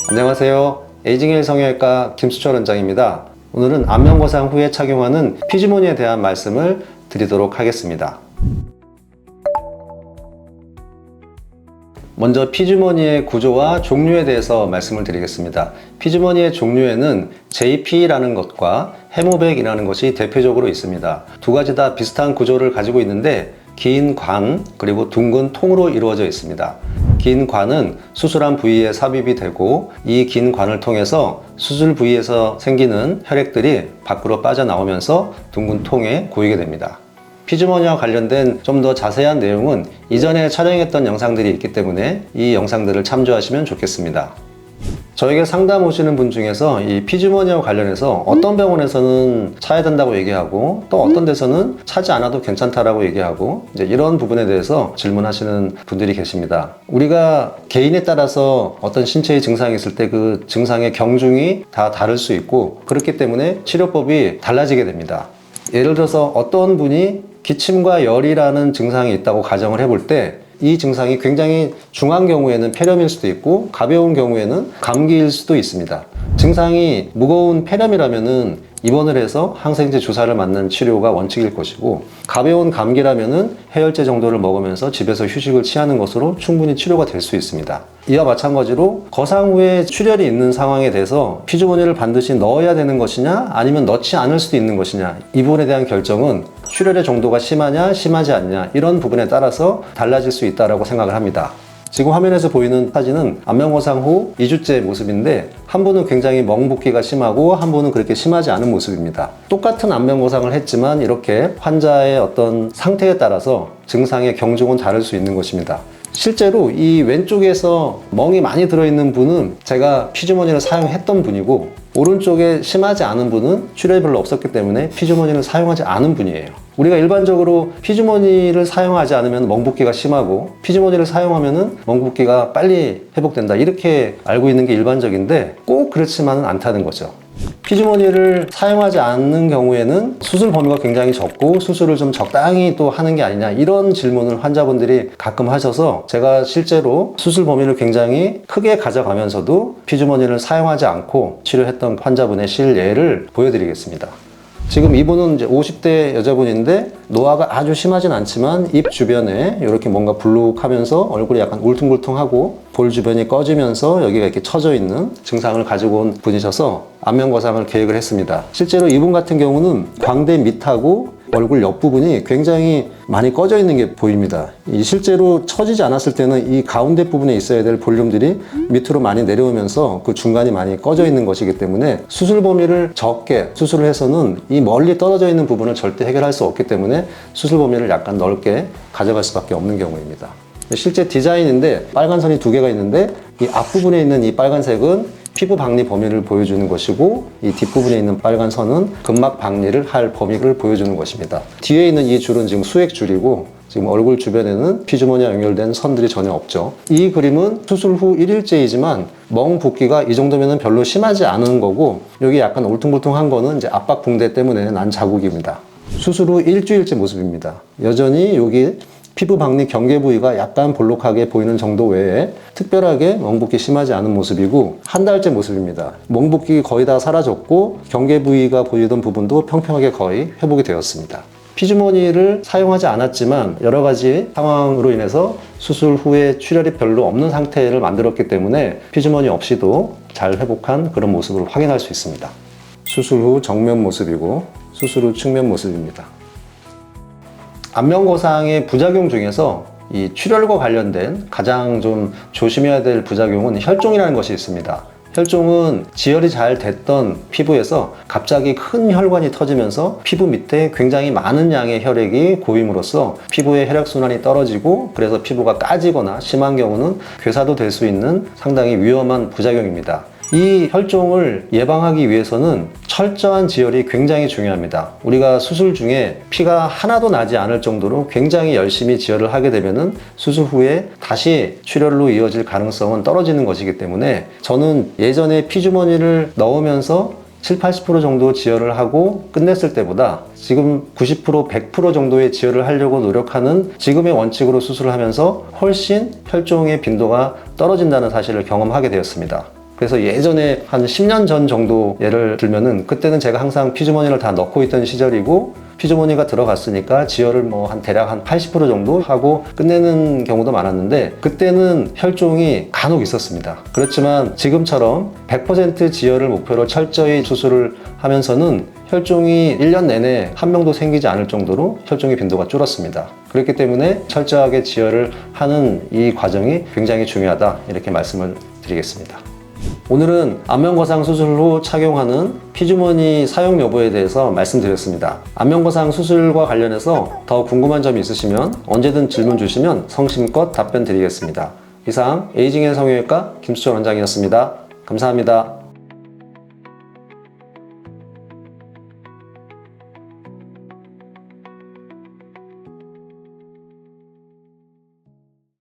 안녕하세요. 에이징 성형외과 김수철 원장입니다. 오늘은 안면거상 후에 착용하는 피지모니에 대한 말씀을 드리도록 하겠습니다. 먼저 피지모니의 구조와 종류에 대해서 말씀을 드리겠습니다. 피지모니의 종류에는 JP라는 것과 해모백이라는 것이 대표적으로 있습니다. 두 가지 다 비슷한 구조를 가지고 있는데 긴 관 그리고 둥근 통으로 이루어져 있습니다. 긴 관은 수술한 부위에 삽입이 되고 이 긴 관을 통해서 수술 부위에서 생기는 혈액들이 밖으로 빠져나오면서 둥근 통에 고이게 됩니다. 피지모니와 관련된 좀 더 자세한 내용은 이전에 촬영했던 영상들이 있기 때문에 이 영상들을 참조하시면 좋겠습니다. 저에게 상담 오시는 분 중에서 이 피지모니와 관련해서 어떤 병원에서는 차야 된다고 얘기하고 또 어떤 데서는 차지 않아도 괜찮다라고 얘기하고 이제 이런 부분에 대해서 질문하시는 분들이 계십니다. 우리가 개인에 따라서 어떤 신체의 증상이 있을 때 그 증상의 경중이 다 다를 수 있고 그렇기 때문에 치료법이 달라지게 됩니다. 예를 들어서 어떤 분이 기침과 열이라는 증상이 있다고 가정을 해볼 때 이 증상이 굉장히 중한 경우에는 폐렴일 수도 있고 가벼운 경우에는 감기일 수도 있습니다. 증상이 무거운 폐렴이라면은 입원을 해서 항생제 주사를 맞는 치료가 원칙일 것이고 가벼운 감기라면은 해열제 정도를 먹으면서 집에서 휴식을 취하는 것으로 충분히 치료가 될 수 있습니다. 이와 마찬가지로 거상 후에 출혈이 있는 상황에 대해서 피지모니를 반드시 넣어야 되는 것이냐 아니면 넣지 않을 수도 있는 것이냐 이 부분에 대한 결정은 출혈의 정도가 심하냐 심하지 않냐 이런 부분에 따라서 달라질 수 있다고 생각을 합니다. 지금 화면에서 보이는 사진은 안면거상 후 2주째 모습인데 한 분은 굉장히 멍붓기가 심하고 한 분은 그렇게 심하지 않은 모습입니다. 똑같은 안면거상을 했지만 이렇게 환자의 어떤 상태에 따라서 증상의 경중은 다를 수 있는 것입니다. 실제로 이 왼쪽에서 멍이 많이 들어있는 분은 제가 피지모니를 사용했던 분이고 오른쪽에 심하지 않은 분은 출혈이 별로 없었기 때문에 피지모니를 사용하지 않은 분이에요. 우리가 일반적으로 피지모니를 사용하지 않으면 멍붓기가 심하고 피지모니를 사용하면 멍붓기가 빨리 회복된다 이렇게 알고 있는 게 일반적인데 꼭 그렇지만은 않다는 거죠. 피지모니를 사용하지 않는 경우에는 수술 범위가 굉장히 적고 수술을 좀 적당히 또 하는 게 아니냐 이런 질문을 환자분들이 가끔 하셔서 제가 실제로 수술 범위를 굉장히 크게 가져가면서도 피지모니를 사용하지 않고 치료했던 환자분의 실예를 보여드리겠습니다. 지금 이분은 이제 50대 여자분인데 노화가 아주 심하진 않지만 입 주변에 이렇게 뭔가 불룩하면서 얼굴이 약간 울퉁불퉁하고 볼 주변이 꺼지면서 여기가 이렇게 처져 있는 증상을 가지고 온 분이셔서 안면거상을 계획을 했습니다. 실제로 이분 같은 경우는 광대 밑하고 얼굴 옆부분이 굉장히 많이 꺼져 있는 게 보입니다. 실제로 처지지 않았을 때는 이 가운데 부분에 있어야 될 볼륨들이 밑으로 많이 내려오면서 그 중간이 많이 꺼져 있는 것이기 때문에 수술 범위를 적게 수술을 해서는 이 멀리 떨어져 있는 부분을 절대 해결할 수 없기 때문에 수술 범위를 약간 넓게 가져갈 수밖에 없는 경우입니다. 실제 디자인인데 빨간 선이 두 개가 있는데 이 앞부분에 있는 이 빨간색은 피부 박리 범위를 보여주는 것이고 이 뒷부분에 있는 빨간 선은 근막 박리를 할 범위를 보여주는 것입니다. 뒤에 있는 이 줄은 지금 수액줄이고 지금 얼굴 주변에는 피지모니와 연결된 선들이 전혀 없죠. 이 그림은 수술 후 1일째이지만 멍 붓기가 이 정도면 별로 심하지 않은 거고 여기 약간 울퉁불퉁한 거는 이제 압박 붕대 때문에 난 자국입니다. 수술 후 일주일째 모습입니다. 여전히 여기 피부 박리 경계 부위가 약간 볼록하게 보이는 정도 외에 특별하게 멍붓기 심하지 않은 모습이고 한 달째 모습입니다. 멍붓기 거의 다 사라졌고 경계 부위가 보이던 부분도 평평하게 거의 회복이 되었습니다. 피지모니를 사용하지 않았지만 여러 가지 상황으로 인해서 수술 후에 출혈이 별로 없는 상태를 만들었기 때문에 피지모니 없이도 잘 회복한 그런 모습을 확인할 수 있습니다. 수술 후 정면 모습이고 수술 후 측면 모습입니다. 안면거상의 부작용 중에서 이 출혈과 관련된 가장 좀 조심해야 될 부작용은 혈종이라는 것이 있습니다. 혈종은 지혈이 잘 됐던 피부에서 갑자기 큰 혈관이 터지면서 피부 밑에 굉장히 많은 양의 혈액이 고임으로써 피부의 혈액순환이 떨어지고 그래서 피부가 까지거나 심한 경우는 괴사도 될 수 있는 상당히 위험한 부작용입니다. 이 혈종을 예방하기 위해서는 철저한 지혈이 굉장히 중요합니다. 우리가 수술 중에 피가 하나도 나지 않을 정도로 굉장히 열심히 지혈을 하게 되면은 수술 후에 다시 출혈로 이어질 가능성은 떨어지는 것이기 때문에 저는 예전에 피주머니를 넣으면서 70~80% 정도 지혈을 하고 끝냈을 때보다 지금 90%, 100% 정도의 지혈을 하려고 노력하는 지금의 원칙으로 수술을 하면서 훨씬 혈종의 빈도가 떨어진다는 사실을 경험하게 되었습니다. 그래서 예전에 한 10년 전 정도 예를 들면은 그때는 제가 항상 피주머니를 다 넣고 있던 시절이고 피주머니가 들어갔으니까 지혈을 뭐 한 대략 한 80% 정도 하고 끝내는 경우도 많았는데 그때는 혈종이 간혹 있었습니다. 그렇지만 지금처럼 100% 지혈을 목표로 철저히 수술을 하면서는 혈종이 1년 내내 한 명도 생기지 않을 정도로 혈종의 빈도가 줄었습니다. 그렇기 때문에 철저하게 지혈을 하는 이 과정이 굉장히 중요하다 이렇게 말씀을 드리겠습니다. 오늘은 안면거상 수술 후 착용하는 피주머니 사용 여부에 대해서 말씀드렸습니다. 안면거상 수술과 관련해서 더 궁금한 점이 있으시면 언제든 질문 주시면 성심껏 답변 드리겠습니다. 이상 에이징 앤 성형외과 김수철 원장이었습니다. 감사합니다.